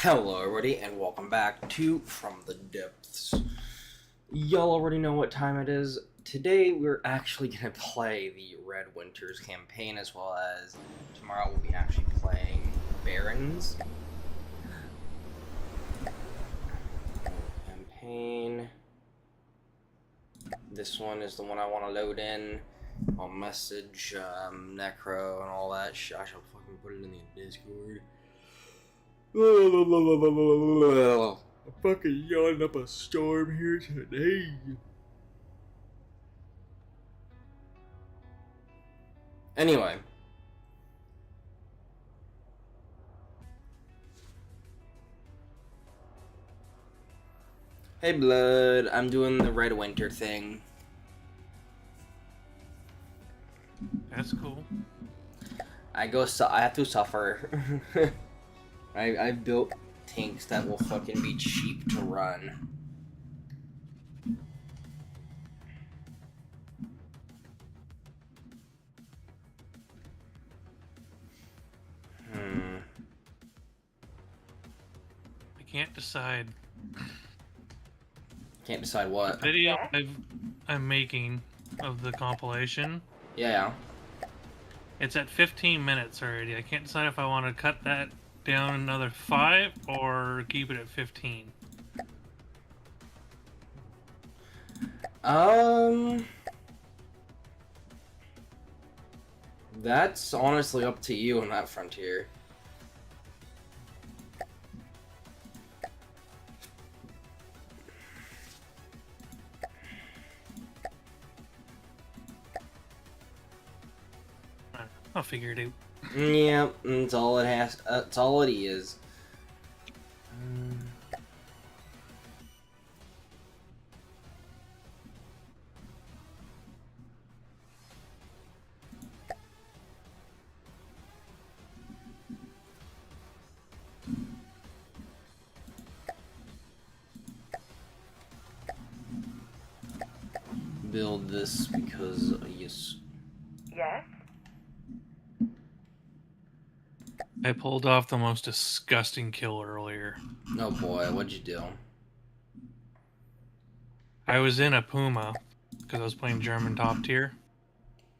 Hello everybody and welcome back to From the Depths. Y'all already know what time it is. Today we're actually going to play the Red Winters campaign, as well as tomorrow we'll be actually playing Barons. Campaign. This one is the one I want to load in. I'll message Necro and all that shit. I shall fucking put it in the Discord. I'm fucking yawning up a storm here today. Anyway. Hey Blood, I'm doing the Red Winter thing. That's cool. I have to suffer. I built tanks that will fucking be cheap to run. I can't decide. Can't decide what. The video I'm making of the compilation. Yeah. It's at 15 minutes already. I can't decide if I want to cut that down another 5 or keep it at 15. That's honestly up to you on that frontier. I'll figure it out. Yeah, that's all it has. That's all it is. Build this because yes. Yes? I pulled off the most disgusting kill earlier. Oh boy, what'd you do? I was in a Puma because I was playing German top tier.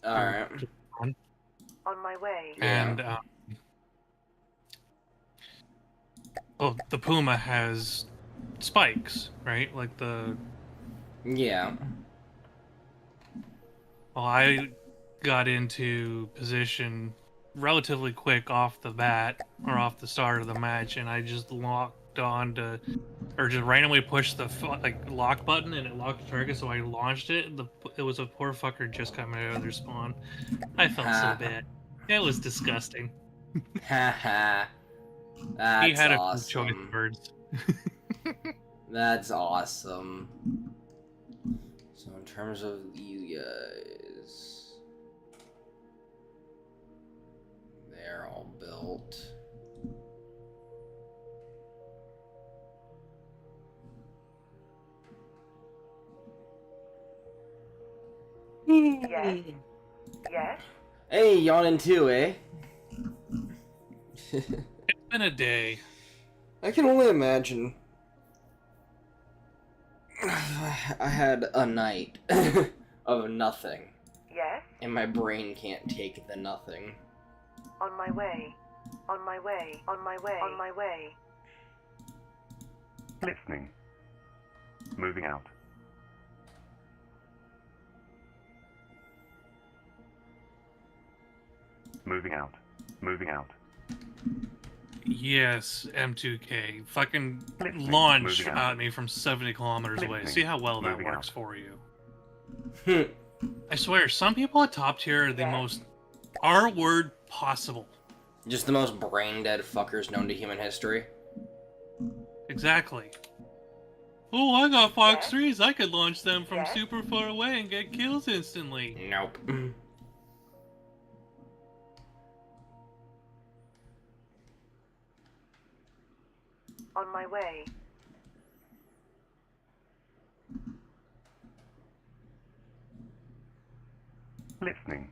Alright. On my way. And the Puma has spikes, right? Like the... Yeah. Well, I got into position relatively quick off the bat, or off the start of the match, and I just locked on to, or just randomly pushed the lock button, and it locked the target, so I launched it. It was a poor fucker just coming out of their spawn. I felt so bad. It was disgusting. Haha. That's He had awesome. a few choice words. That's awesome. So in terms of you guys, they're all built. Yes? Yes? Hey, yawning too, eh? It's been a day. I can only imagine. I had a night of nothing. Yes? And my brain can't take the nothing. On my way. On my way. On my way. On my way. Listening. Moving out. Moving out. Moving out. Yes, M2K. Fucking Listening. launch Moving out. at me from 70 kilometers away. Listening. See how well that Moving works out. for you. I swear, some people at top tier are the most R-word possible. Just the most brain-dead fuckers known to human history. Exactly. Oh, I got Fox Yes. 3s. I could launch them from Yes. super far away and get kills instantly. Nope. On my way. Listening.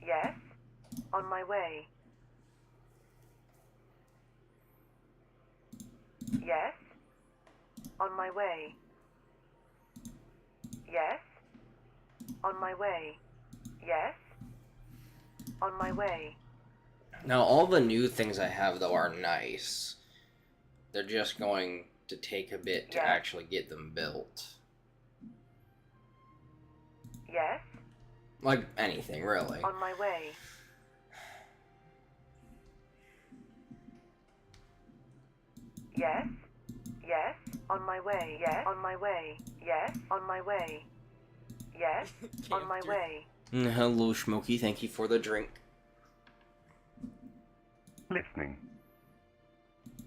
Yes? On my way. Yes. On my way. Yes. On my way. Yes. On my way. Now, all the new things I have, though, are nice. They're just going to take a bit to Yes. actually get them built. Yes. Like anything, really. On my way. Yes. Yes. On my way. Yes. On my way. Yes. On my way. Yes. On my way. Hello, Smokey. Thank you for the drink. Listening.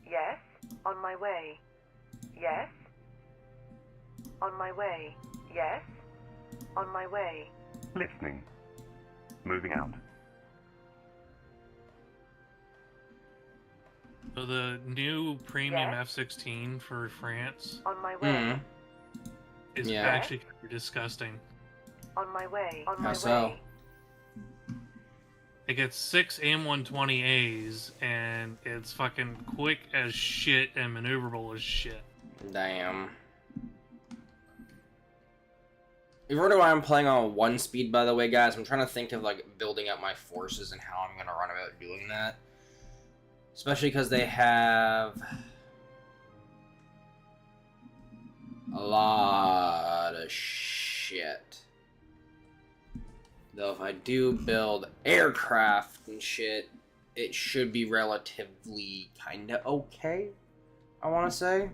Yes. On my way. Yes. On my way. Yes. On my way. Listening. Moving out. So the new premium Yes. F-16 for France On my way. is Yeah. actually disgusting. On my way. On How my so? way. It gets 6 AIM-120As, and it's fucking quick as shit and maneuverable as shit. Damn. You've heard why I'm playing on 1 speed, by the way, guys. I'm trying to think of, like, building up my forces and how I'm going to run about doing that. Especially because they have a lot of shit. Though if I do build aircraft and shit, it should be relatively kind of okay, I want to say.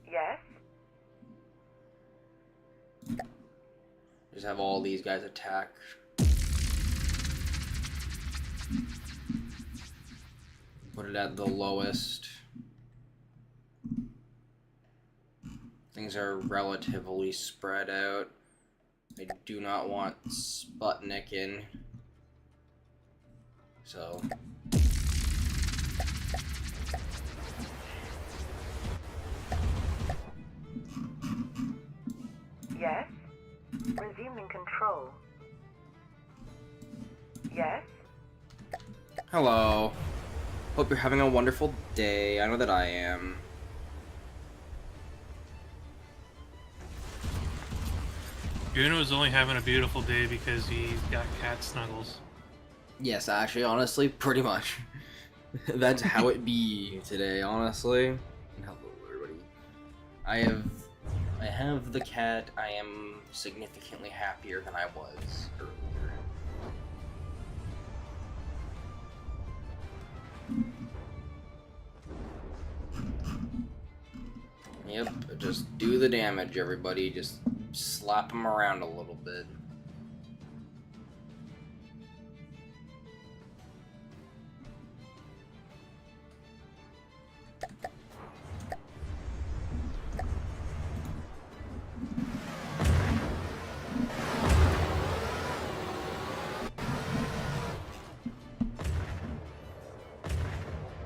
Yes. Just have all these guys attack. Put it at the lowest. Things are relatively spread out. I do not want Sputnik in. So. Yes. Resuming control. Yes. Hello. Hope you're having a wonderful day. I know that I am. Juno is only having a beautiful day because he's got cat snuggles. Yes, actually, honestly, pretty much. That's how it be today, honestly. And hello, everybody. I have the cat. I am significantly happier than I was earlier. Yep, just do the damage, everybody. Just slap them around a little bit.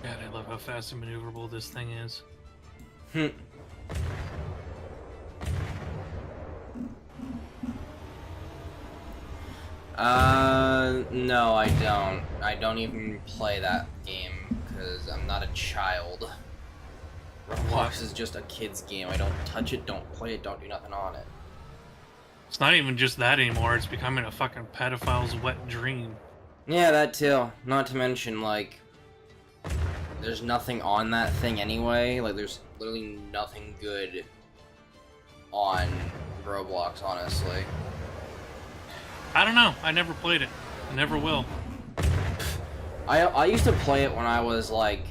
God, I love how fast and maneuverable this thing is. No, I don't. I don't even play that game because I'm not a child. Roblox is just a kid's game. I don't touch it, don't play it, don't do nothing on it. It's not even just that anymore, it's becoming a fucking pedophile's wet dream. Yeah, that too. Not to mention, like, there's nothing on that thing anyway. Like, there's literally nothing good on Roblox, honestly. I don't know, I never played it. I never will. I used to play it when I was, like,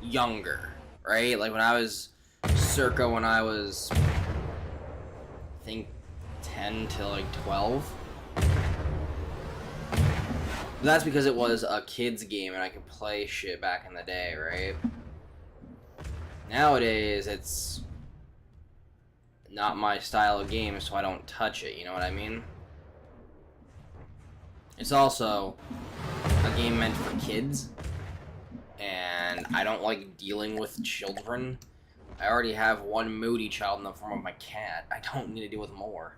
younger, right? Like, when I was when I was, I think, 10 to, like, 12. But that's because it was a kid's game and I could play shit back in the day, right? Nowadays, it's not my style of game, so I don't touch it, you know what I mean? It's also a game meant for kids, and I don't like dealing with children. I already have one moody child in the form of my cat. I don't need to deal with more.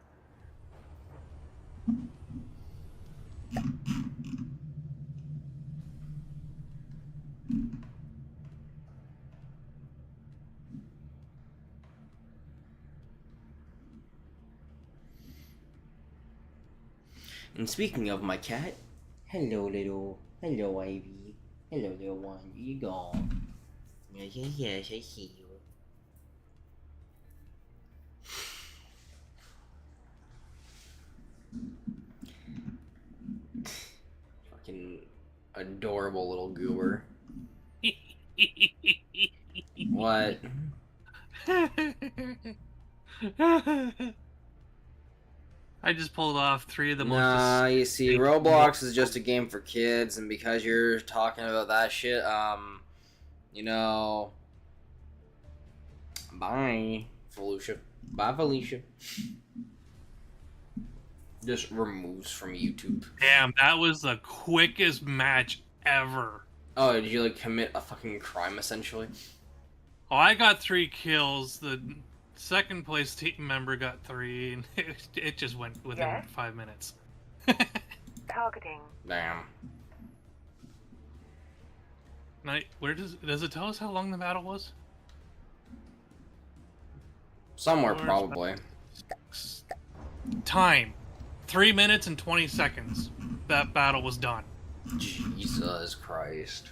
And speaking of my cat, hello Ivy. Hello little one, where you gone? Yes, I see you. Fucking adorable little goober. What? I just pulled off 3 of the most. Nah, you see, Roblox is just a game for kids, and because you're talking about that shit, you know, bye, Felicia. Bye, Felicia. Just removes from YouTube. Damn, that was the quickest match ever. Oh, did you like commit a fucking crime essentially? Oh, I got 3 kills. The second place team member got 3, and it just went within Yes? 5 minutes. Targeting. Damn. Now, where does it tell us how long the battle was? Somewhere, Where's probably. Time. 3 minutes and 20 seconds. That battle was done. Jesus Christ.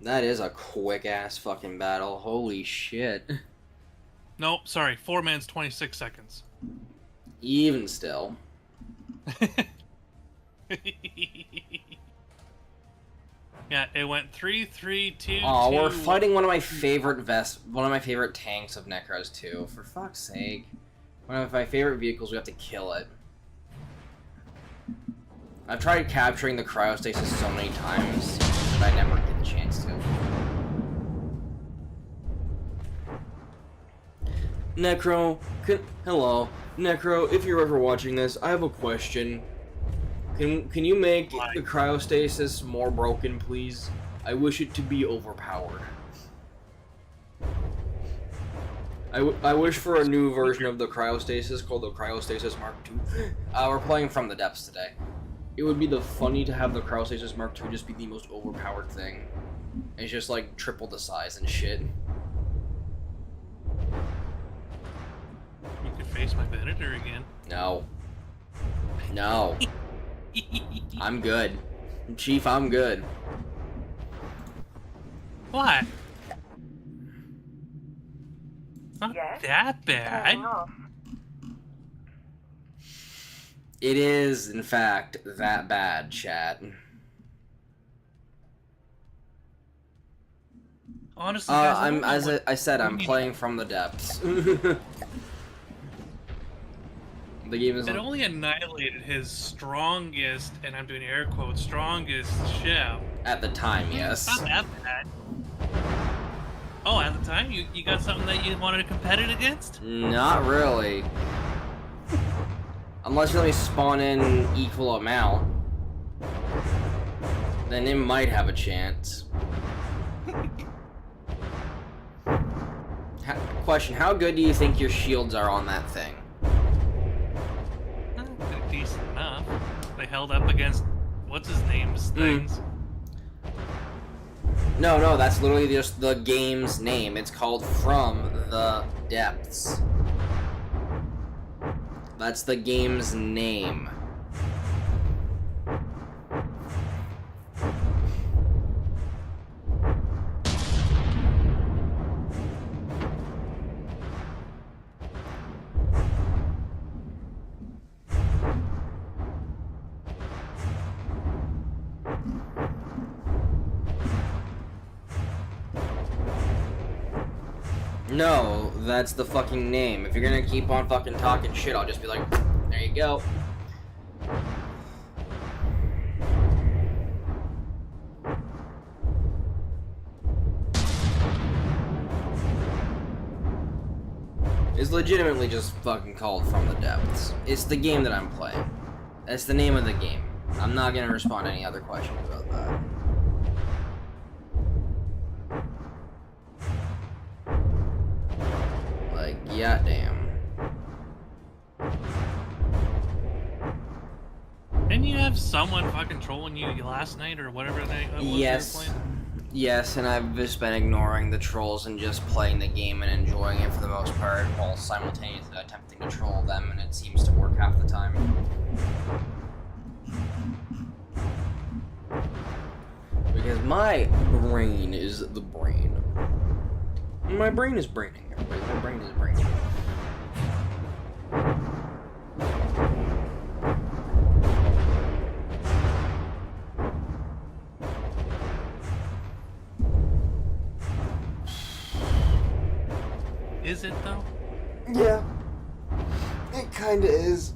That is a quick-ass fucking battle. Holy shit. Nope, sorry. 4 minutes, 26 seconds. Even still. Yeah, it went 3, 3, 2, Oh, 2, we're fighting one of my favorite tanks of Necros too. For fuck's sake. One of my favorite vehicles, we have to kill it. I've tried capturing the cryostasis so many times, but I never get the chance to. Necro, hello. Necro, if you're ever watching this, I have a question. Can you make the cryostasis more broken, please? I wish it to be overpowered. I wish for a new version of the cryostasis called the Cryostasis Mark II. We're playing From the Depths today. It would be funny to have the Cryostasis Mark II just be the most overpowered thing. It's just like triple the size and shit. You could face my Venator again. No. No. I'm good. Chief, I'm good. What? Not Yes? that bad. Turning off. It is, in fact, that bad, chat. Honestly, guys, I don't know as what- I said, I'm playing From the Depths. The game is. It only annihilated his strongest, and I'm doing air quotes, strongest ship. At the time, yes. It's not that bad. Oh, at the time, you got something that you wanted to compete it against? Not really. Unless you let me spawn in equal amount. Then it might have a chance. Question, how good do you think your shields are on that thing? They're decent enough. They held up against, what's his name's things. No, that's literally just the game's name. It's called From the Depths. That's the game's name. No, that's the fucking name. If you're gonna keep on fucking talking shit, I'll just be like, there you go. It's legitimately just fucking called From the Depths. It's the game that I'm playing. That's the name of the game. I'm not gonna respond to any other questions about that. Like, yeah, damn. Didn't you have someone fucking trolling you last night or whatever they was Yes. you were playing? Yes, and I've just been ignoring the trolls and just playing the game and enjoying it for the most part, while simultaneously attempting to troll them, and it seems to work half the time. Because my brain is the brain. My brain is braining, everybody. My brain is braining. Is it though? Yeah. It kinda is.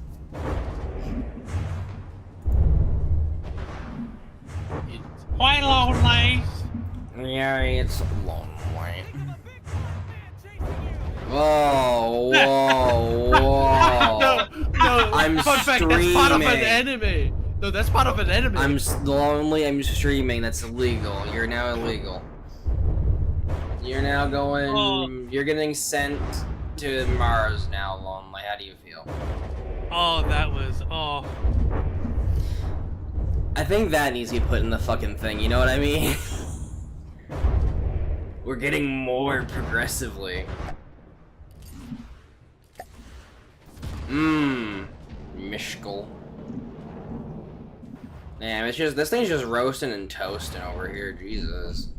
It's quite lonely. Yeah, it's lonely. Whoa, whoa, whoa. No, I'm fun fact, that's part of an streaming. anime. No, that's part of an anime. I'm lonely, I'm streaming, that's illegal. You're now illegal. You're now going... Oh. You're getting sent to Mars now, lonely. How do you feel? Oh, that was... Oh. I think that needs to be put in the fucking thing, you know what I mean? We're getting more progressively. Mishkal. Damn, it's just, this thing's just roasting and toasting over here, Jesus.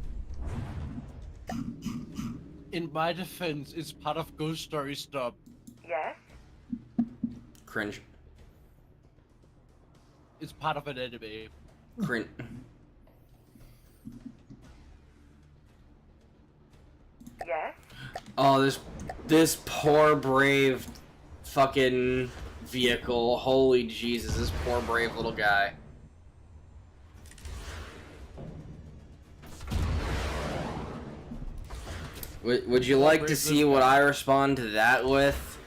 In my defense, it's part of Ghost Story stuff. Yes? Cringe. It's part of an anime. Cringe. Yes? Oh, this poor brave fucking vehicle. Holy Jesus, this poor brave little guy. Would you like to see what I respond to that with?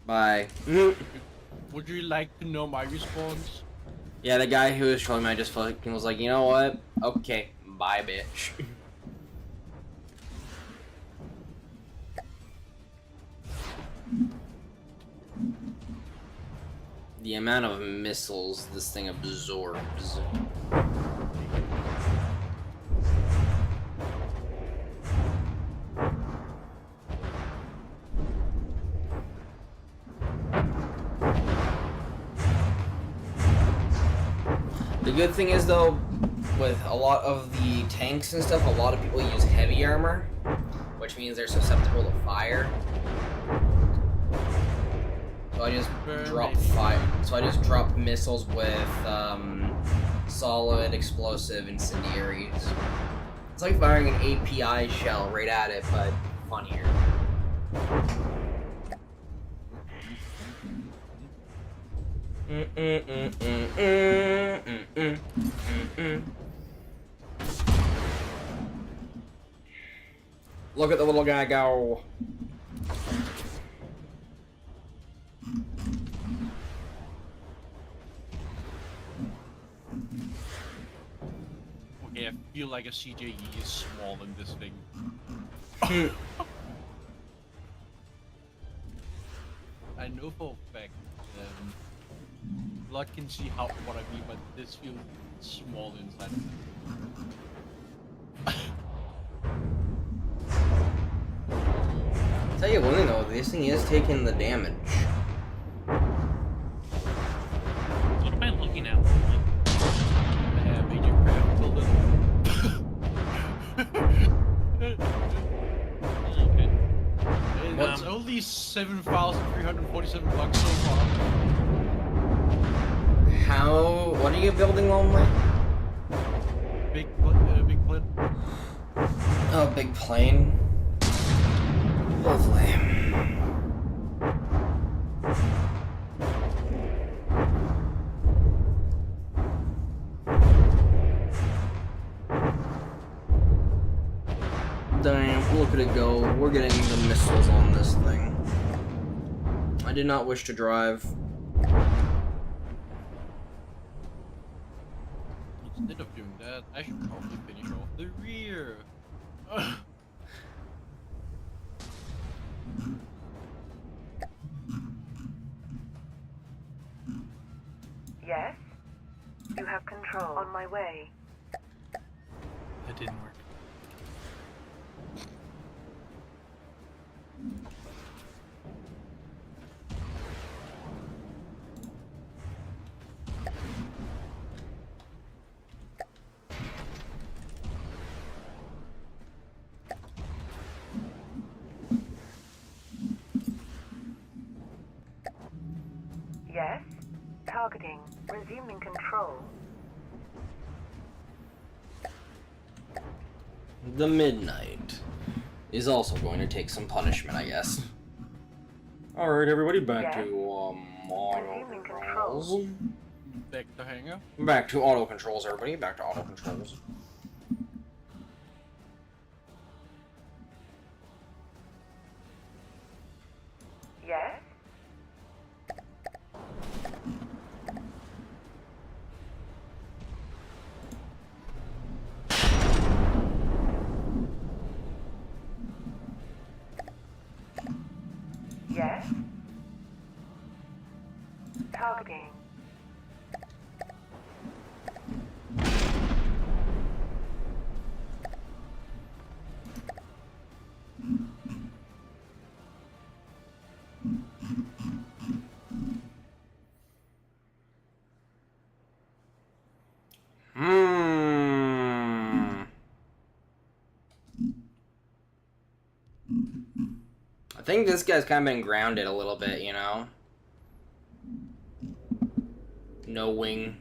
Bye. Would you like to know my response? Yeah, the guy who was trolling me, I just fucking was like, you know what? Okay, bye, bitch. The amount of missiles this thing absorbs. The good thing is, though, with a lot of the tanks and stuff, a lot of people use heavy armor, which means they're susceptible to fire. So I just drop fire. So I just drop missiles with solid, explosive, incendiaries. It's like firing an API shell right at it, but funnier. Look at the little guy go. Okay, I feel like a CJE is small in this thing. I know for a fact Blood can see what I mean, but this feels small inside of Tell you one thing though, this thing is taking the damage. What am I looking at? Major craft building. Okay. It's only $7,347 so far. How? What are you building, Lonely? Big plane. Oh, big plane. Lovely. Damn, look at it go. We're getting the missiles on this thing. I did not wish to drive. Instead of doing that, I should probably finish off the rear. Yes? You have control. control. On my way. That didn't work. Yes. Targeting. Resuming control. The Midnight is also going to take some punishment, I guess. Alright, everybody, back Yes. to auto Resuming controls. Back to hangar. Back to auto controls, everybody. Back to auto controls. Yes. Yes. Targeting. I think this guy's kind of been grounded a little bit, you know? No wing.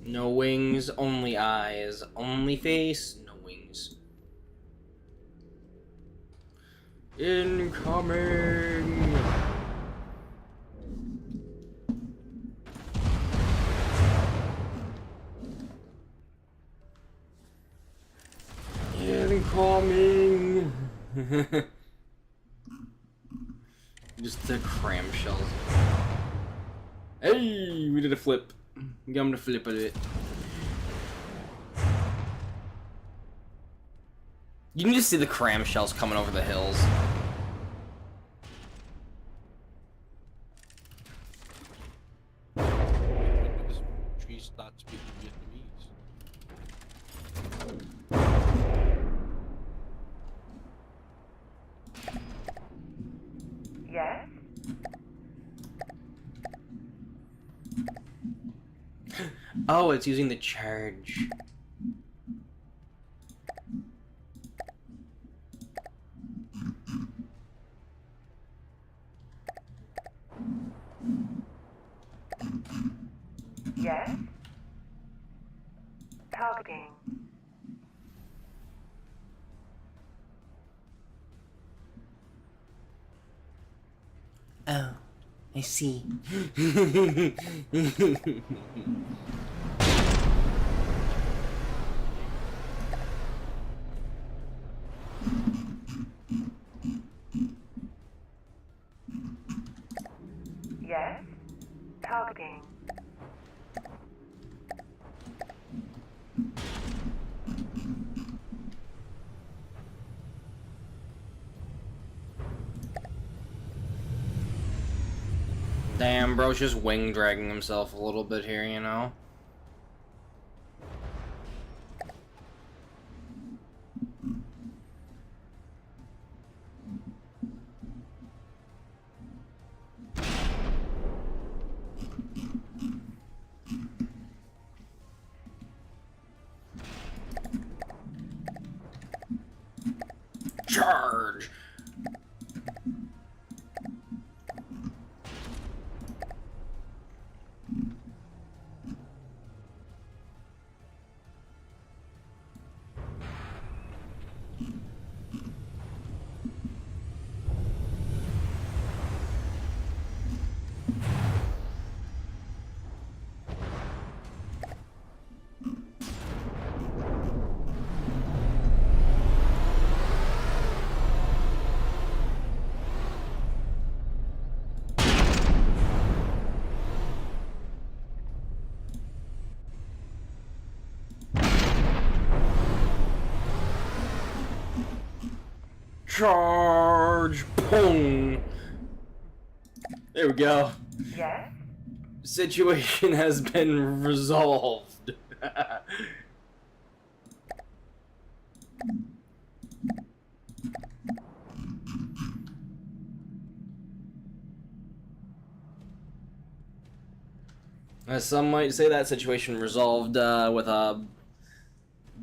No wings, only eyes. Only face, no wings. Incoming! Incoming! Just the cram shells. Hey, we did a flip. I'm gonna flip it. You can just see the cram shells coming over the hills. This tree starts speaking Vietnamese. Yes. Oh, it's using the charge. Yes. Targeting. Oh, I see. Yes. Targeting. Damn, bro's just wing dragging himself a little bit here, you know? Charge! Charge! Boom! There we go. Yes. Situation has been resolved. As some might say, that situation resolved with a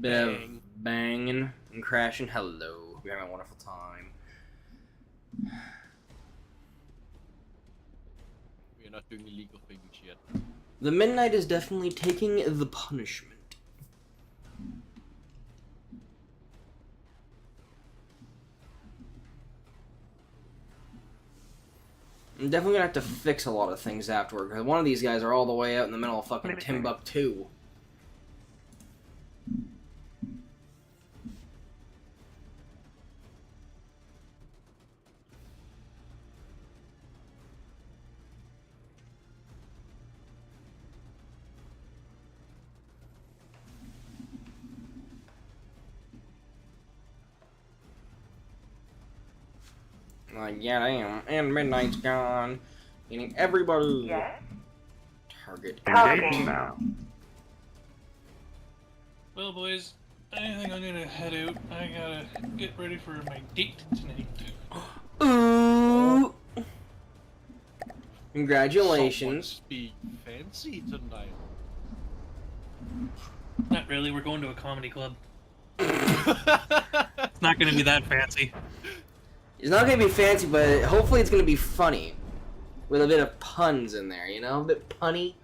bit of banging and crashing. Hello, we're having a wonderful time. We are not doing illegal things yet. The Midnight is definitely taking the punishment. I'm definitely gonna have to fix a lot of things afterward, because one of these guys are all the way out in the middle of fucking Timbuktu. Yeah, damn. And Midnight's gone. Meaning everybody. Yes? Target Targeting. Now. Well, boys, I think I'm gonna head out. I gotta get ready for my date tonight. Ooh. Congratulations. Someone's being fancy tonight. Not really. We're going to a comedy club. It's not gonna be that fancy. It's not gonna be fancy, but hopefully it's gonna be funny. With a bit of puns in there, you know? A bit punny.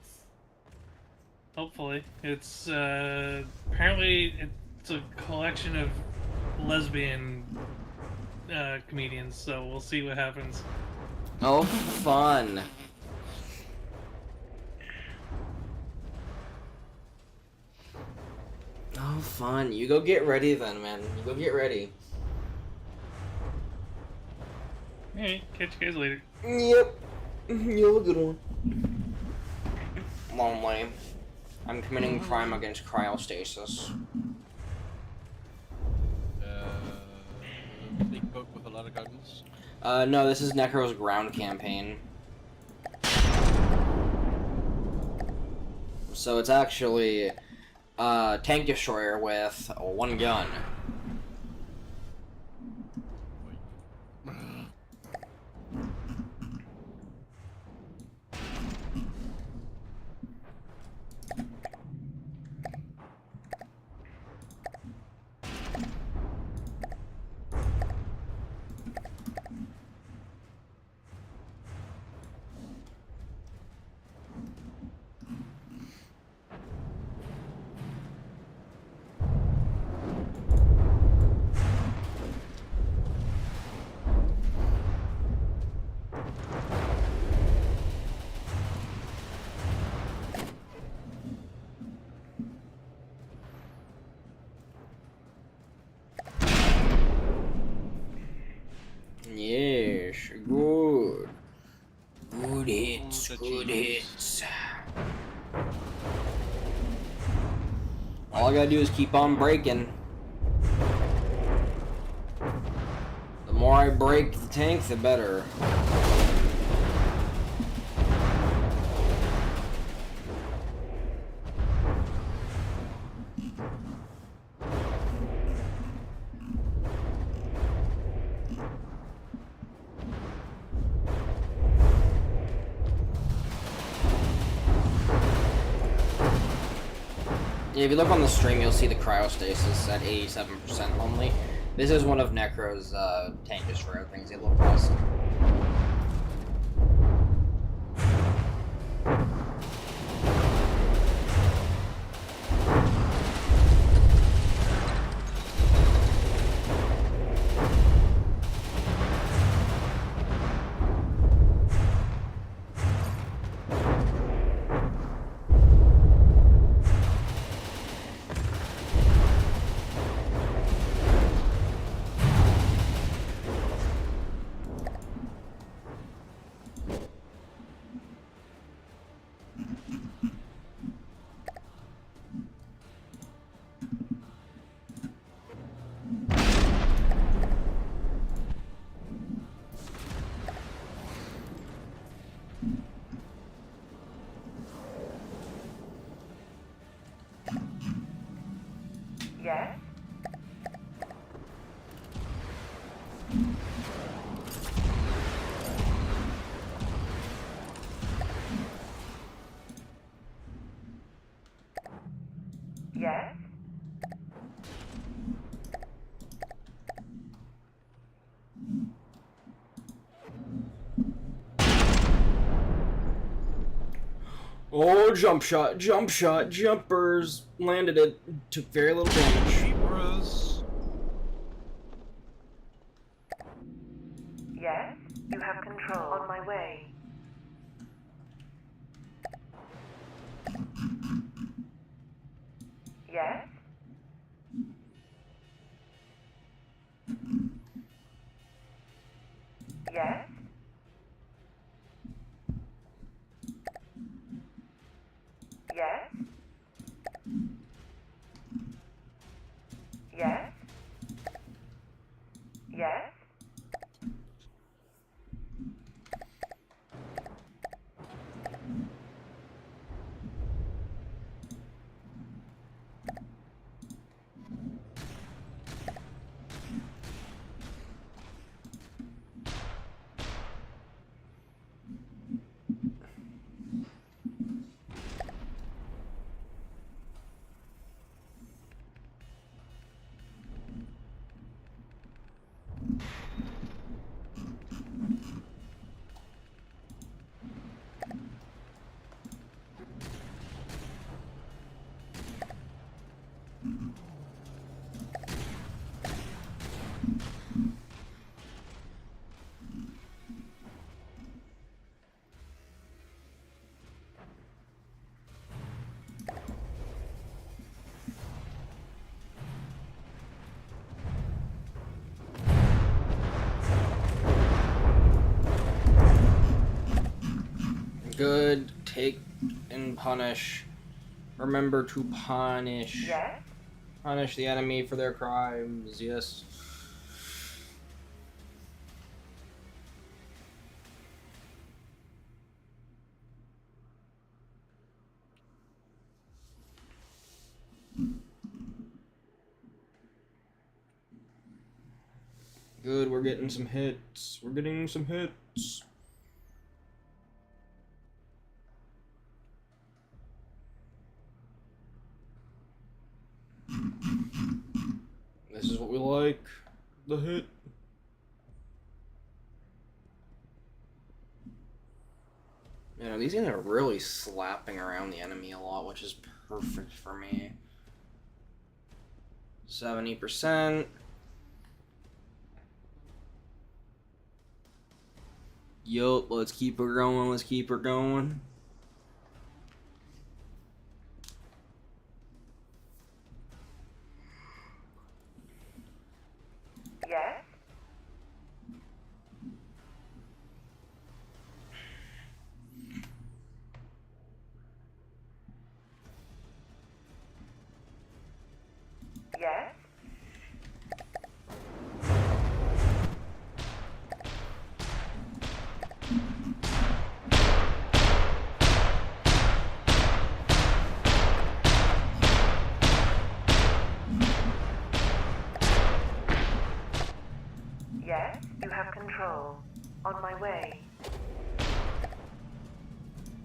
Hopefully, it's apparently it's a collection of lesbian comedians. So we'll see what happens. Oh, fun. Oh, fun. You go get ready then, man. You go get ready. Hey, catch you guys later. Yep. You have a good one. Lonely. I'm committing crime against cryostasis. Big boat with a lot of guns. No, this is Necro's ground campaign. So it's actually a tank destroyer with one gun. Yes, good. Good hits, good hits. All I gotta do is keep on breaking. The more I break the tank, the better. Yeah, if you look on the stream, you'll see the cryostasis at 87% only. This is one of Necro's tank destroyer things. They look awesome. Yes. Yes. Oh, jump shot, jumpers. Landed it. Took very little damage. Zebras. Yes. You have control. On my way. Yes. Yes. Yes. Yes. Yes. Good. Take and punish. Remember to punish. Yes. Punish the enemy for their crimes. Yes. Good, we're getting some hits. We're getting some hits. This is what we like. The hit. You know, these guys are really slapping around the enemy a lot, which is perfect for me. 70%. Yup, let's keep her going, let's keep her going. Yes. Yes. Yes. You have control. On my way.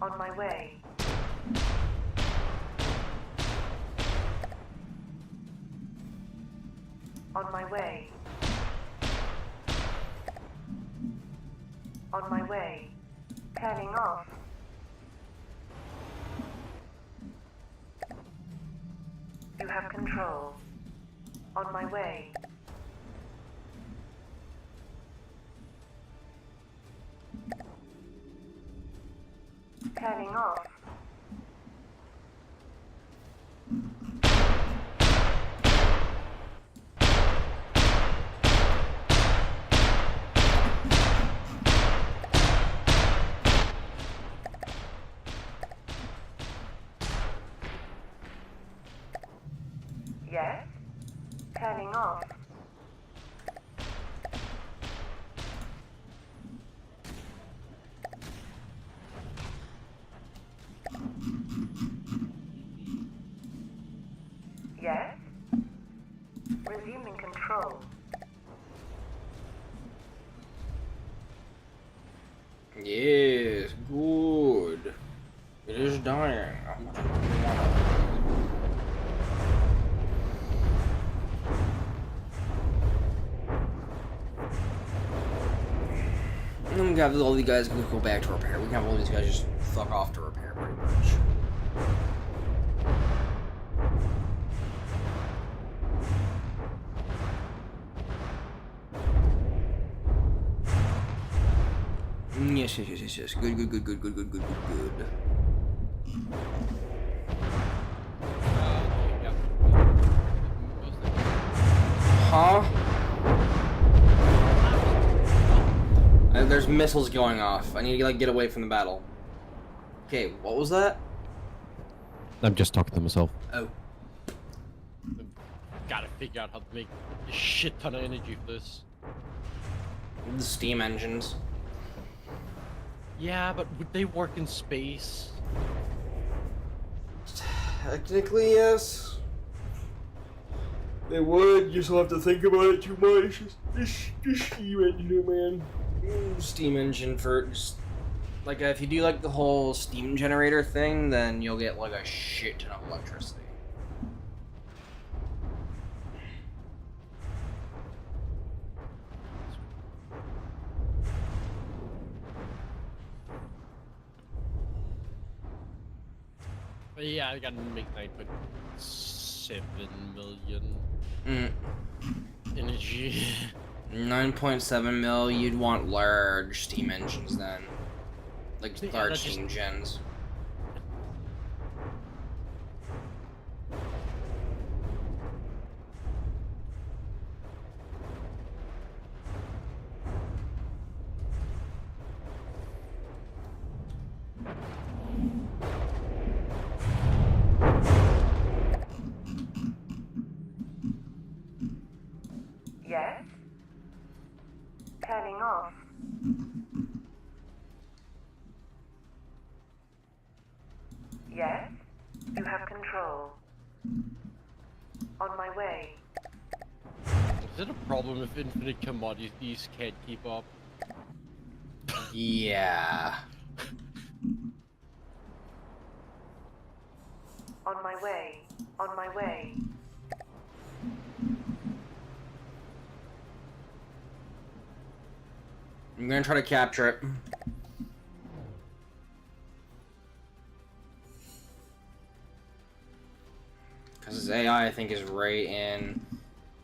On my way. On my way. On my way. Turning off. You have control. On my way. Turning off. Yes. Turning off. Yes. Resuming control. Yes, good. It is dying. And then we have all these guys go back to repair. We can have all these guys just fuck off to repair, pretty much. Yes. Good. Yeah. Huh? There's missiles going off. I need to like get away from the battle. Okay, what was that? I'm just talking to myself. Oh. Gotta figure out how to make a shit ton of energy for this. The steam engines. Yeah, but would they work in space? Technically, yes. They would. You just don't have to think about it too much. Just steam engine, man. Steam engine for just like if you do like the whole steam generator thing, then you'll get like a shit ton of electricity. But yeah, I gotta make 9.7 million energy. 9.7 mil. You'd want large steam engines then, like Yeah, large that's just- steam gens. Yes? Turning off. Yes? You have control. On my way. Is it a problem if infinite commodities can't keep up? Yeah. On my way. On my way. I'm gonna try to capture it. Because his AI, I think, is right in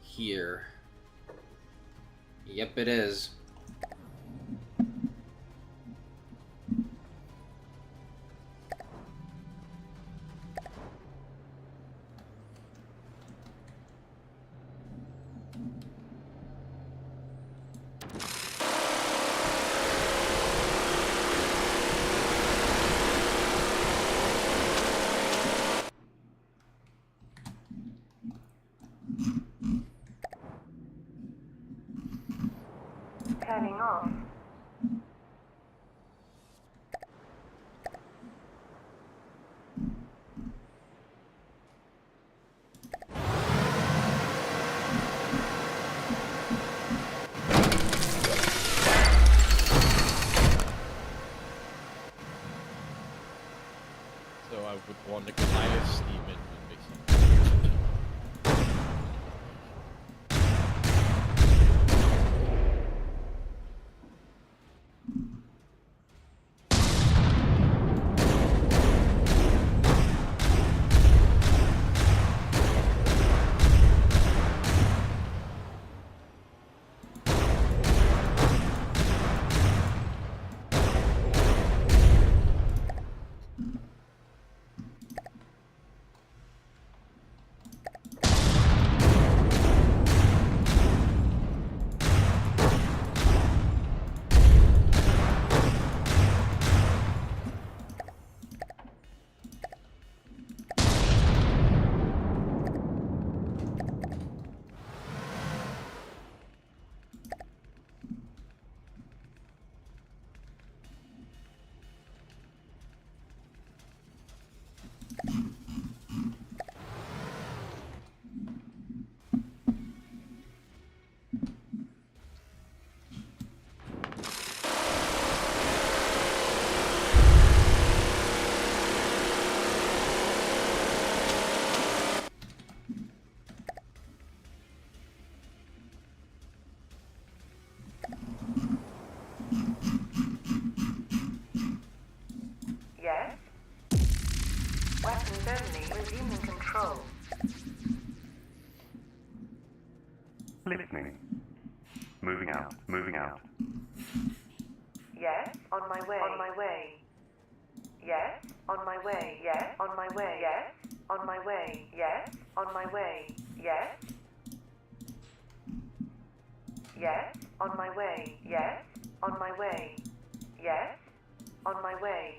here. Yep, it is. Turning off. So I would want to Goliath steam engine basically. Listening. Moving out. Moving out. Yes, on my way. On my way. Yes, on my way. Yes, on my way. Yes, on my way. Yes, on my way. Yes. Yes, on my way. Yes, on my way. Yes, on my way.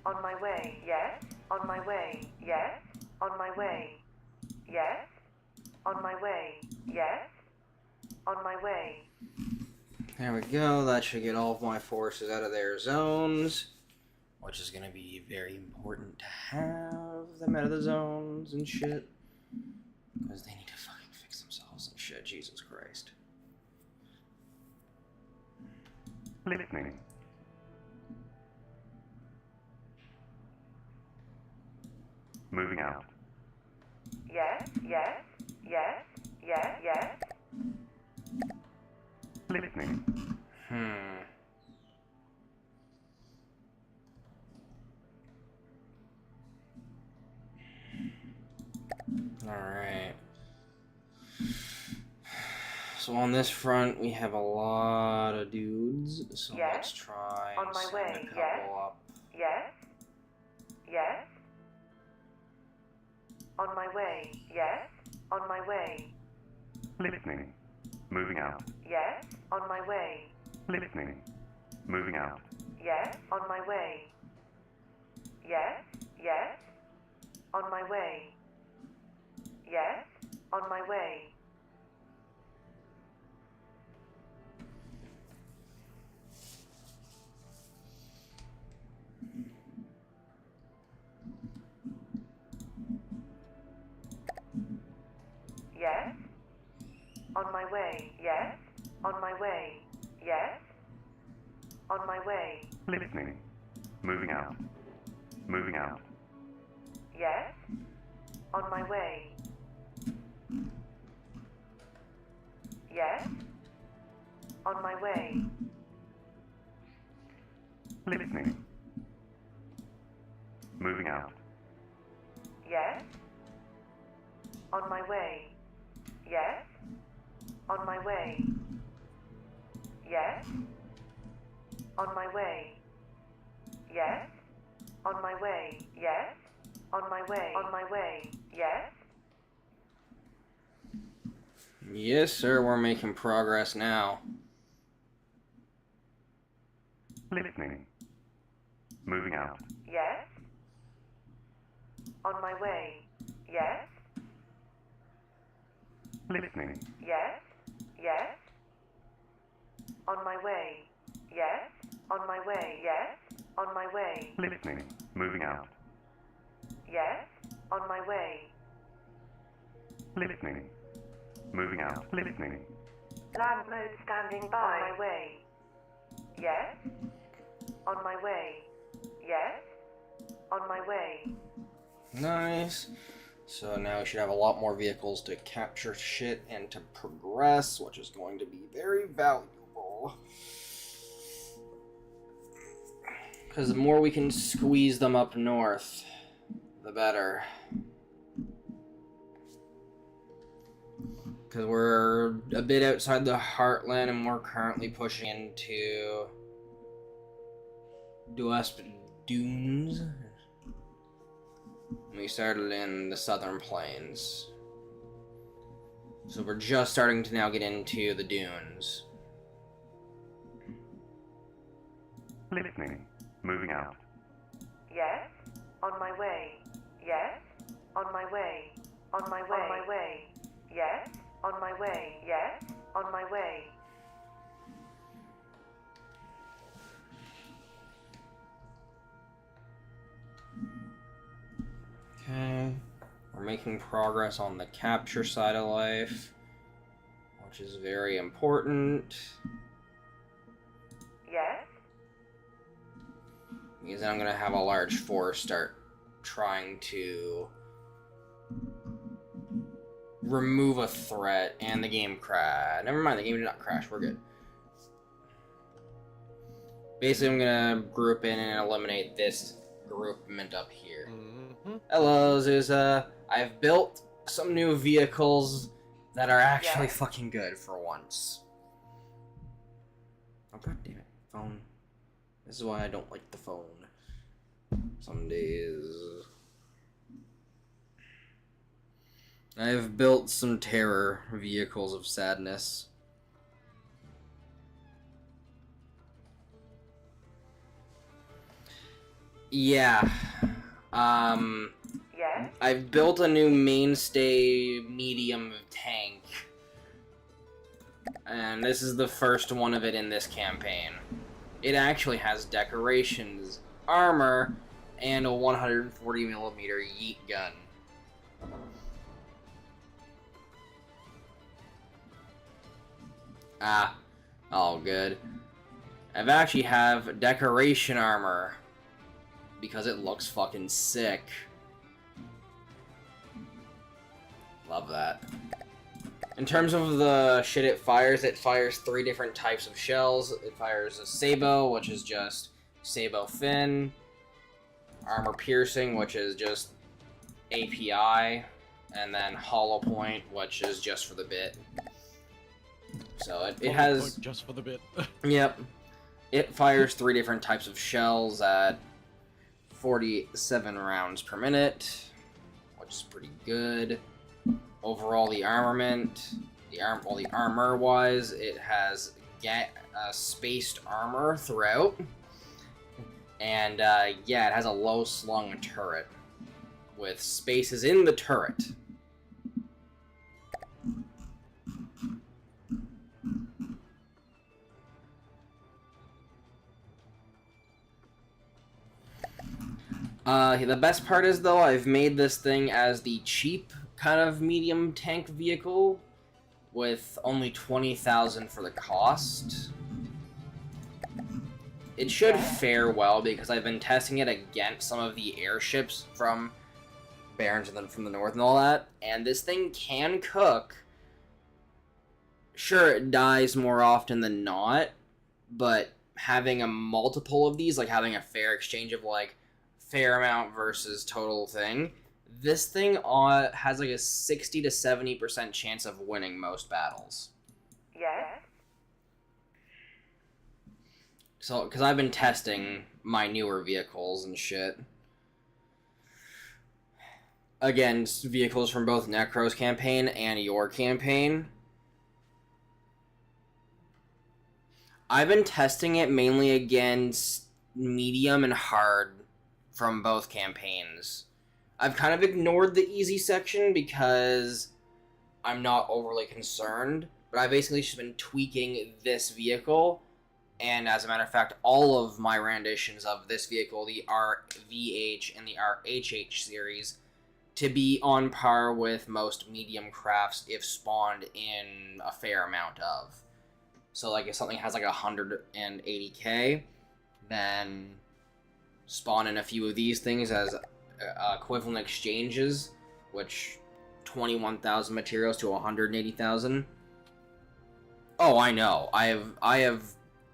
On my way. Yes, on my way. Yes, on my way. Yes, on my way. Yes, on my way. There we go. That should get all of my forces out of their zones, which is going to be very important to have them out of the zones and shit, because they need to fucking fix themselves and shit. Jesus Christ. Listening. Moving out. Yes, yes, yes, yes, yes. Listening. Alright. So on this front, we have a lot of dudes, so Yes. let's try On and my send way, a couple yes. up. Yes, yes. On my way. Yes, on my way. Listening. Moving out. Yes, on my way. Listening. Moving out. Yes, on my way. Yes, yes. On my way. Yes, on my way. Yes, on my way. Yes, on my way. Yes, on my way. Listening. Moving out. Moving out. Yes, on my way. Yes, on my way. Listening. Moving out. Yes, on my way. Yes, on my way. Yes, on my way. Yes, on my way. Yes, on my way. On my way. Yes. Yes, sir, we're making progress now. Listening. Moving out. Yes, on my way. Yes, Listening. yes, yes. On my way. Yes, on my way. Yes, on my way. Listening. Moving out. Yes, on my way. Listening. Moving out. Listening. Land mode standing by. On my way. Yes, on my way. Yes, on my way. Nice. So now we should have a lot more vehicles to capture shit and to progress, which is going to be very valuable. Because the more we can squeeze them up north, the better. Because we're a bit outside the heartland and we're currently pushing into Duesp Dunes. We started in the southern plains. So we're just starting to now get into the dunes. Listening. Moving out. Yes, on my way. Yes, on my way. On my way. On my way. Yes, on my way. Yes, on my way. Okay. We're making progress on the capture side of life, which is very important. Yes, Because I'm going to have a large force start trying to remove a threat, and the game crash. Never mind, the game did not crash. We're good. Basically, I'm going to group in and eliminate this groupment up here. Mm-hmm. Hello, Zusa. I've built some new vehicles that are actually Yes. fucking good for once. Oh god damn it, phone. This is why I don't like the phone. Some days. I have built some terror vehicles of sadness. Yeah. Yes. I've built a new mainstay medium tank. And this is the first one of it in this campaign. It actually has decorations, armor, and a 140mm yeet gun. Ah, all good. I've actually have decoration armor because it looks fucking sick. Love that. In terms of the shit it fires 3 different types of shells. It fires a Sabo, which is just Sabo Fin, Armor Piercing, which is just API, and then Hollow Point, which is just for the bit. So it has... Just for the bit. Yep. It fires 3 different types of shells at 47 rounds per minute, which is pretty good. Overall, the armament, the armor-wise, it has spaced armor throughout, and yeah, it has a low-slung turret with spaces in the turret. The best part is, though, I've made this thing as the cheap kind of medium tank vehicle with only 20,000 for the cost. It should fare well because I've been testing it against some of the airships from Barons and then from the north and all that, and this thing can cook. Sure, it dies more often than not, but having a multiple of these, like having a fair exchange of like fair amount versus total thing, this thing has like a 60 to 70% chance of winning most battles. Yes. So, because I've been testing my newer vehicles and shit against vehicles from both Necro's campaign and your campaign. I've been testing it mainly against medium and hard from both campaigns. I've kind of ignored the easy section because I'm not overly concerned, but I've basically just been tweaking this vehicle, and as a matter of fact, all of my renditions of this vehicle, the RVH and the RHH series, to be on par with most medium crafts if spawned in a fair amount of. So like if something has like 180k, then spawn in a few of these things as equivalent exchanges, which 21,000 materials to 180,000. Oh, I know. I have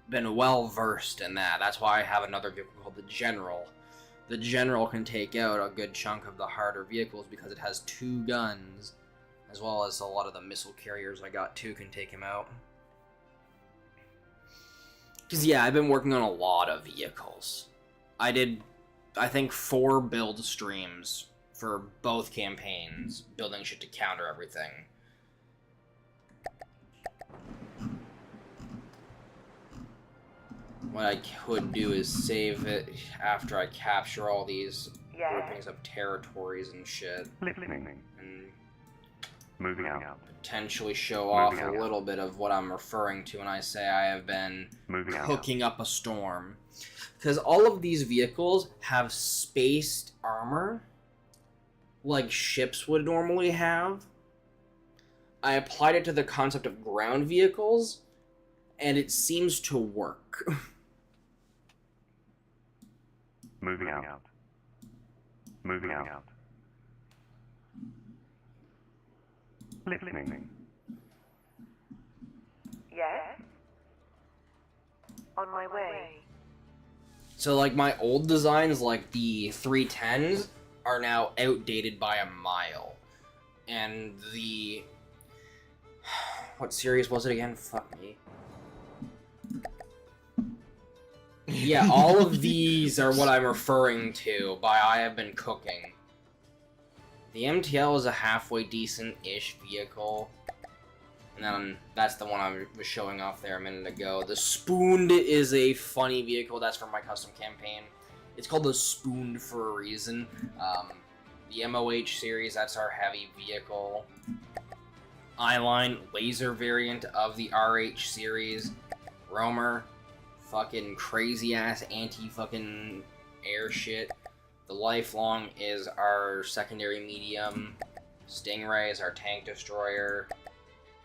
been well versed in that. That's why I have another vehicle called the General. The General can take out a good chunk of the harder vehicles because it has 2 guns, as well as a lot of the missile carriers I got too can take him out. Because yeah, I've been working on a lot of vehicles. I did, I think, 4 build streams for both campaigns, building shit to counter everything. What I could do is save it after I capture all these groupings of territories and shit, Listening. and Moving out. potentially show off Moving a out. little bit of what I'm referring to when I say I have been Moving out. cooking up a storm. Because all of these vehicles have spaced armor, like ships would normally have. I applied it to the concept of ground vehicles, and it seems to work. Moving out. Moving out. Listening. Yes. On my way. So, like, my old designs, like the 310s, are now outdated by a mile. And What series was it again? Fuck me. Yeah, all of these are what I'm referring to by I have been cooking. The MTL is a halfway decent-ish vehicle. And then that's the one I was showing off there a minute ago. The Spooned is a funny vehicle. That's from my custom campaign. It's called the Spooned for a reason. The MOH series, that's our heavy vehicle. Eyeline, laser variant of the RH series. Roamer, fucking crazy-ass anti-fucking air shit. The Lifelong is our secondary medium. Stingray is our tank destroyer.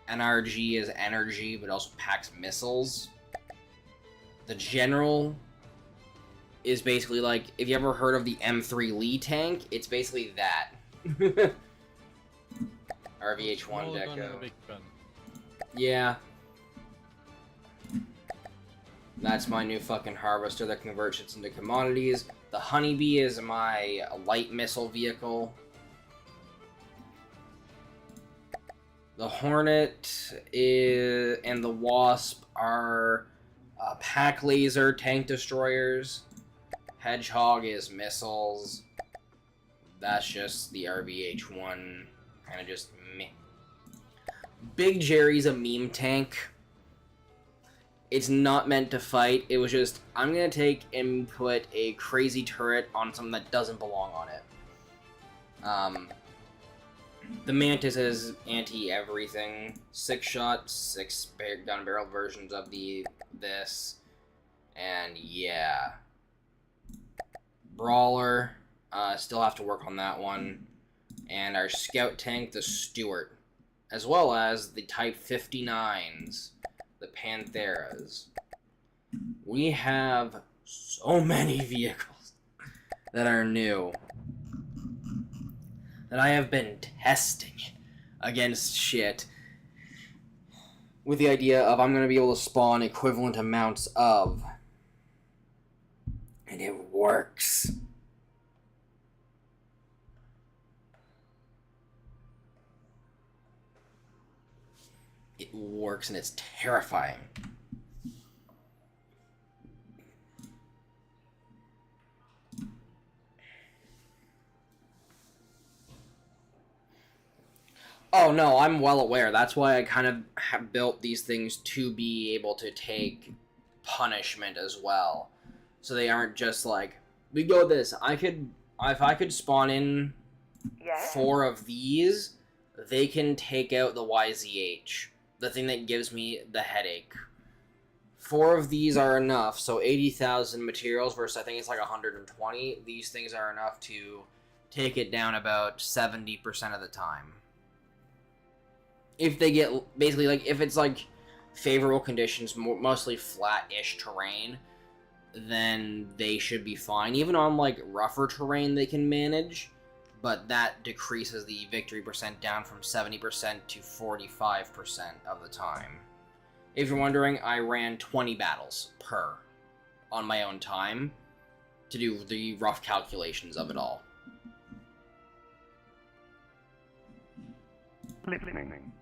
NRG is energy, but also packs missiles. The General is basically like, if you ever heard of the M3 Lee tank, it's basically that. RVH-1 Deco. Yeah. That's my new fucking harvester that converts it into commodities. The Honeybee is my light missile vehicle. The Hornet and the Wasp are pack laser tank destroyers. Hedgehog is missiles. That's just the RVH-1, kind of just meh. Big Jerry's a meme tank. It's not meant to fight. It was just, I'm gonna take and put a crazy turret on something that doesn't belong on it. The Mantis is anti-everything. 6-shot, 6 gun barrel versions of this. And yeah. Brawler, still have to work on that one. And our scout tank, the Stuart. As well as the Type 59s, the Pantheras. We have so many vehicles that are new that I have been testing against shit with the idea of I'm going to be able to spawn equivalent amounts of. And it works. It works and it's terrifying. Oh no, I'm well aware. That's why I kind of have built these things to be able to take punishment as well. So they aren't just like, we go this. If I could spawn in Yes? 4 of these, they can take out the YZH. The thing that gives me the headache. 4 of these are enough, so 80,000 materials versus I think it's like 120. These things are enough to take it down about 70% of the time. If they get, basically, like, if it's like favorable conditions, mostly flat-ish terrain, then they should be fine. Even on like rougher terrain they can manage, but that decreases the victory percent down from 70% to 45% of the time. If you're wondering, I ran 20 battles per on my own time to do the rough calculations of it all. Listening.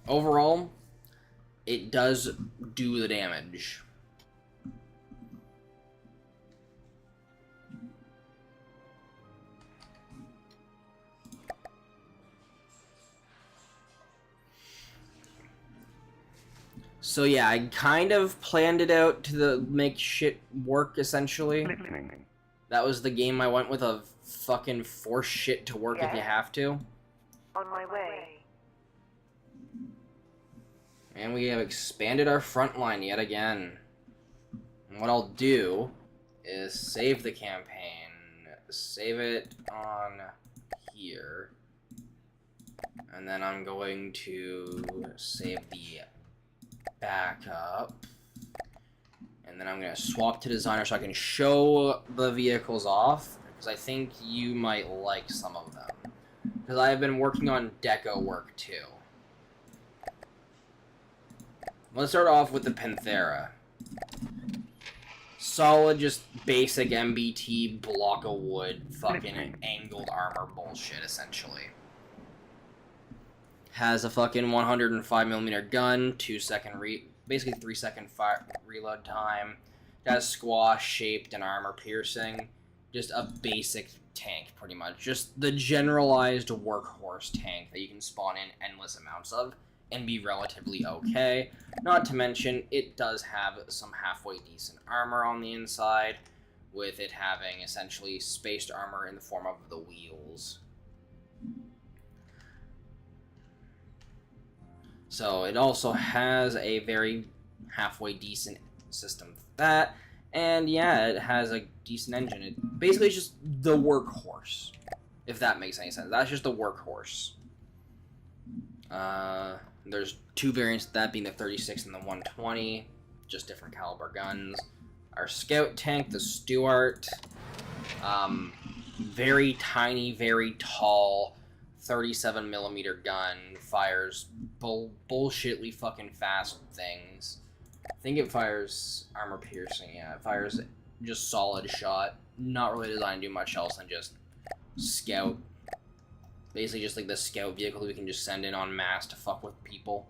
Overall, it does do the damage. So yeah, I kind of planned it out to make shit work, essentially. Listening. That was the game I went with, of fucking force shit to work if you Yeah. have to. On my way. And we have expanded our front line yet again. And what I'll do is save the campaign. Save it on here. And then I'm going to save the backup. And then I'm going to swap to designer so I can show the vehicles off. Because I think you might like some of them. Because I have been working on deco work too. Let's start off with the Panthera. Solid, just basic MBT, block of wood, fucking angled armor bullshit, essentially. Has a fucking 105mm gun, 2-second basically 3-second fire reload time. It has squash, shaped, and armor piercing. Just a basic tank, pretty much. Just the generalized workhorse tank that you can spawn in endless amounts of and be relatively okay. Not to mention, it does have some halfway decent armor on the inside, with it having essentially spaced armor in the form of the wheels. So it also has a very halfway decent system for that, and yeah, it has a decent engine. It basically is just the workhorse, if that makes any sense. That's just the workhorse. There's two variants, that being the 36 and the 120, just different caliber guns. Our scout tank, the Stuart, very tiny, very tall, 37mm gun, fires bullshitly fucking fast things. I think it fires armor piercing, yeah, it fires just solid shot, not really designed to do much else than just scout. Basically just like the scout vehicle that we can just send in en masse to fuck with people.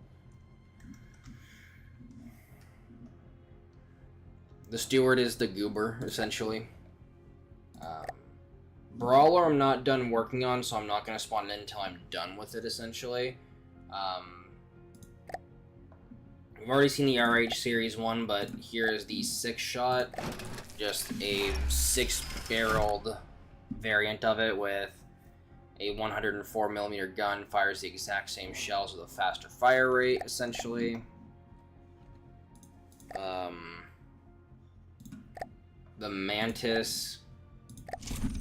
The Steward is the goober, essentially. Brawler I'm not done working on, so I'm not going to spawn it until I'm done with it, essentially. We've already seen the RH Series 1, but here is the 6-shot. Just a 6-barreled variant of it with a 104mm gun. Fires the exact same shells with a faster fire rate, essentially. The Mantis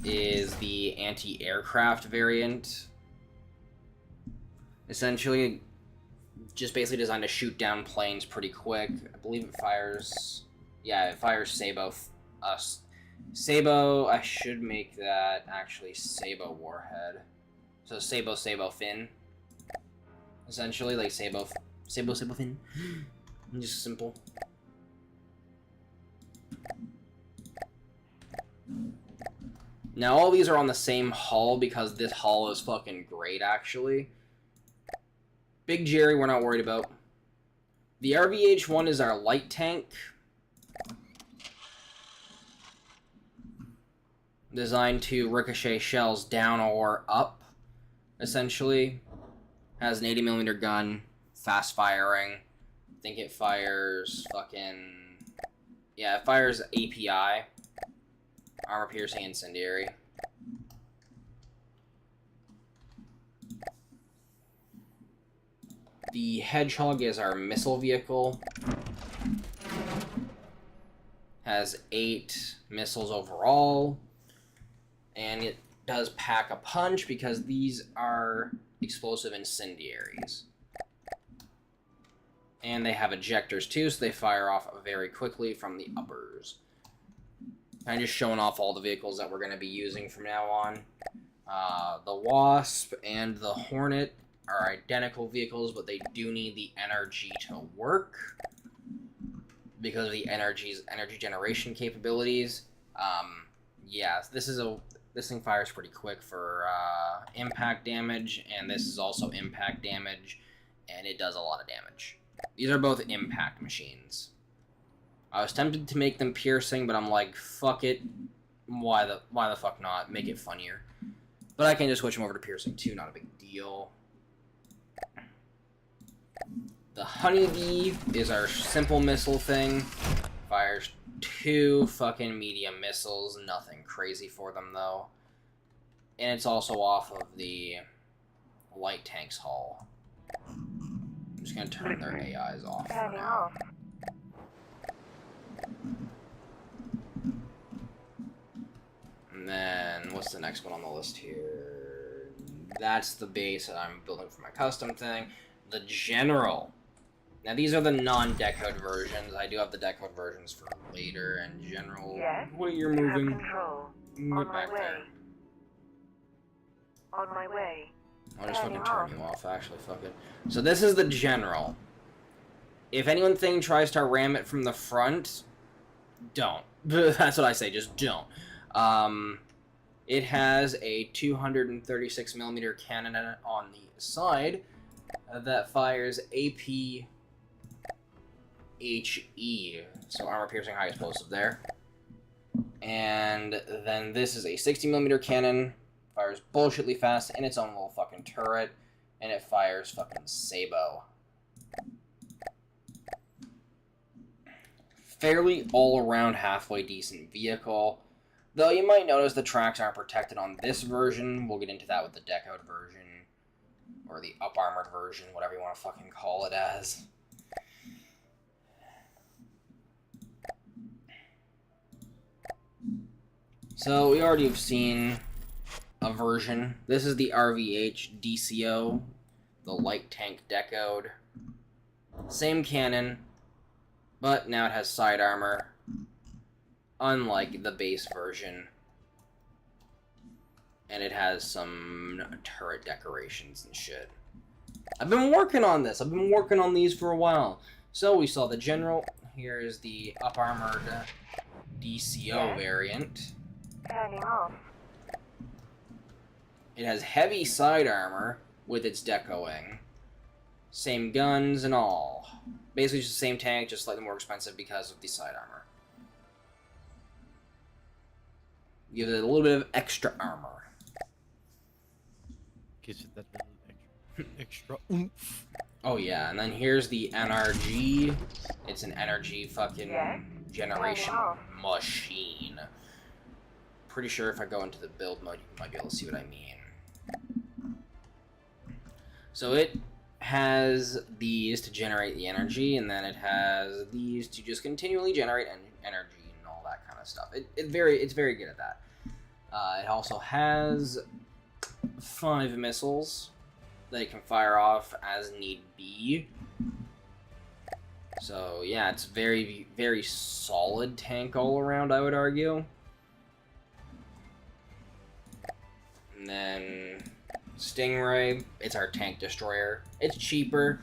is the anti-aircraft variant. Essentially, just basically designed to shoot down planes pretty quick. I believe it fires... Yeah, it fires Sabo... Sabo, I should make that actually Sabo Warhead. So Sabo Fin. Essentially, like Sabo Fin. Just simple. Now all these are on the same hull because this hull is fucking great, actually. Big Jerry we're not worried about. The RVH-1 is our light tank. Designed to ricochet shells down or up, essentially. Has an 80mm gun, fast firing. I think it fires fucking... Yeah, it fires API. Armor piercing incendiary. The Hedgehog is our missile vehicle. Has 8 missiles overall. And it does pack a punch because these are explosive incendiaries. And they have ejectors too, so they fire off very quickly from the uppers. I'm just showing off all the vehicles that we're going to be using from now on. The Wasp and the Hornet are identical vehicles, but they do need the energy to work because of the energy generation capabilities. Yeah, this thing fires pretty quick for impact damage, and this is also impact damage, and it does a lot of damage. These are both impact machines. I was tempted to make them piercing, but I'm like, fuck it. Why the fuck not? Make it funnier. But I can just switch them over to piercing too, not a big deal. The Honeybee is our simple missile thing. Fires 2 fucking medium missiles, nothing crazy for them though. And it's also off of the light tank's hull. I'm just gonna turn their AIs off for now. And then, what's the next one on the list here? That's the base that I'm building for my custom thing. The General. Now, these are the non-decode versions. I do have the decode versions for later. And General, Yes, wait, you're you have moving. control. Get back there. On my way. I'll just fucking turn you off, actually, fuck it. So this is the General. If anyone tries to ram it from the front, don't. That's what I say, just don't. It has a 236mm cannon on the side, that fires APHE, so armor piercing high explosive there. And then this is a 60mm cannon, fires bullshitly fast in its own little fucking turret, and it fires fucking Sabo. Fairly all-around halfway decent vehicle, though you might notice the tracks aren't protected on this version. We'll get into that with the decoed version, or the up-armored version, whatever you want to fucking call it as. So we already have seen a version. This is the RVH DCO, the light tank decoed. Same cannon, but now it has side armor, unlike the base version. And it has some turret decorations and shit. I've been working on this. I've been working on these for a while. So we saw the general. Here is the up-armored DCO variant. Turning off. It has heavy side armor with its decoing. Same guns and all. Basically just the same tank, just slightly more expensive because of the side armor. Gives it a little bit of extra armor. Gives it that little extra oomph. Oh yeah, and then here's the NRG. It's an energy fucking Yes. generation Turning off. machine. Pretty sure if I go into the build mode, you might be able to see what I mean. So it has these to generate the energy, and then it has these to just continually generate energy and all that kind of stuff. It's very good at that. It also has 5 missiles that it can fire off as need be. So yeah, it's very, very solid tank all around, I would argue. And then Stingray, it's our tank destroyer. It's cheaper,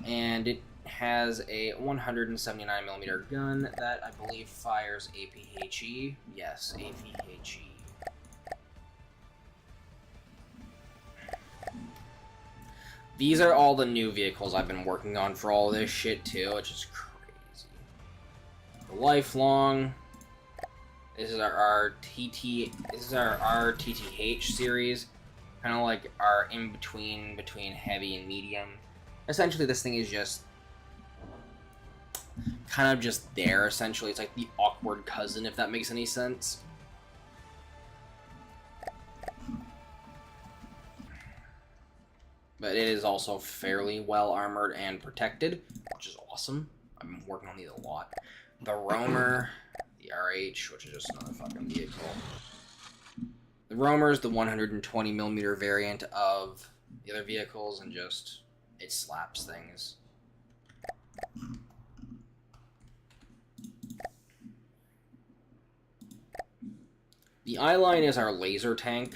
and it has a 179mm gun that I believe fires APHE. Yes, APHE. These are all the new vehicles I've been working on for all this shit too, which is crazy. The Lifelong. This is our RTTH series, kind of like our in between heavy and medium. Essentially, this thing is just kind of just there. Essentially, it's like the awkward cousin, if that makes any sense. But it is also fairly well armored and protected, which is awesome. I've been working on these a lot. The Roamer, the RH, which is just another fucking vehicle. The Roamer is the 120mm variant of the other vehicles, and just, it slaps things. The I-Line is our laser tank.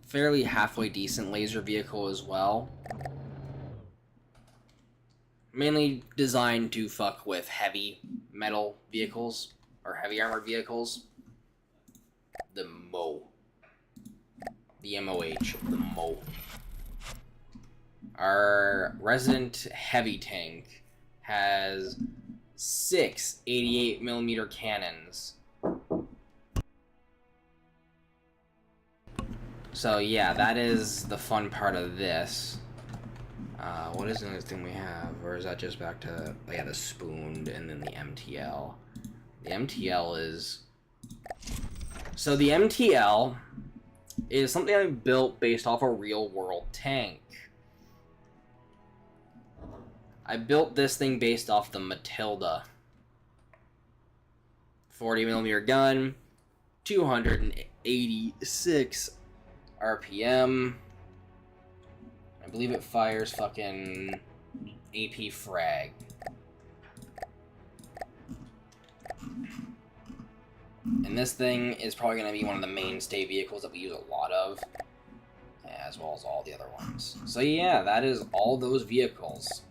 Fairly halfway decent laser vehicle as well. Mainly designed to fuck with heavy metal vehicles, or heavy armored vehicles. The MO. The MOH, the MO. Our resident heavy tank has 6 88mm cannons. So yeah, that is the fun part of this. What is the other thing we have? Or is that just back to, oh yeah, the spooned and then the MTL. The MTL is... So the MTL is something I built based off a real world tank. I built this thing based off the Matilda. 40mm gun, 286 RPM. I believe it fires fucking AP frag. And this thing is probably going to be one of the mainstay vehicles that we use a lot of, as well as all the other ones. So yeah, that is all those vehicles.